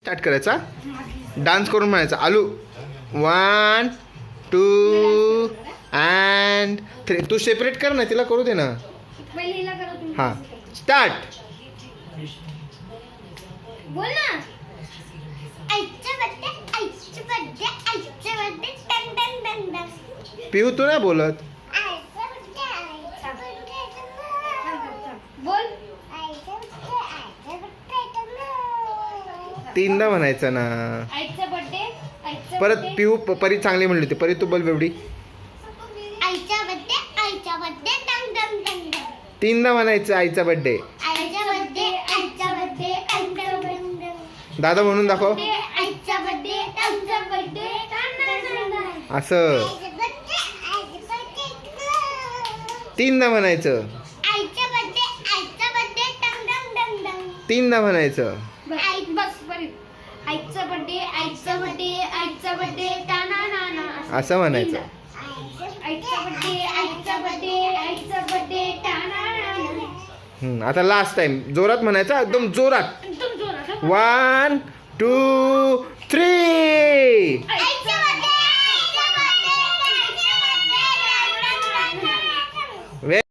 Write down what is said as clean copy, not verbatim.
Start करायचा, dance करून म्हणायचा. आलू 1 2 अँड 3. तू सेपरेट कर ना, तिला करू दे ना. हां स्टार्ट. बोल ना. आईचा बर्थडे, आईचा बर्थडे, आईचा बर्थडे, टन टन टन टन. पिऊ तू नाही बोलत. आईचा बर्थडे, आईचा बर्थडे, बोल. आईचा बर्थडे, आईचा बर्थडे, टन. तीनदा म्हणायचं ना. आईचा बर्थडे, आईचा परत birthday. पिऊ परी चांगली म्हणली होती. परी तू बोल बेवडी. आईचा बर्थडे, आईचा बर्थडे, टन टन टन टन. तीनदा म्हणायचं आईचा बर्थडे. आईचा बर्थडे, आईचा बर्थडे, टन टन टन टन. दादा म्हणून दाखव. आईचा बर्थडे, आईचा बर्थडे, टन टन टन टन. असं आईचा बर्थडे, आईचा बर्थडे, टन. तीनदा म्हणायचं. आईचा बर्थडे, आईचा बर्थडे, टन टन टन टन. तीनदा म्हणायचं. आई बस बरी. आईचा बर्थडे, आईचा बर्थडे, आईचा बर्थडे, टाना ना ना. असं म्हणायचं. आईचा बर्थडे, आईचा बर्थडे, आईचा बर्थडे, टाना ना ना. आता लास्ट टाइम जोरात म्हणायचं, एकदम जोरात. एकदम जोरात. 1 2 3.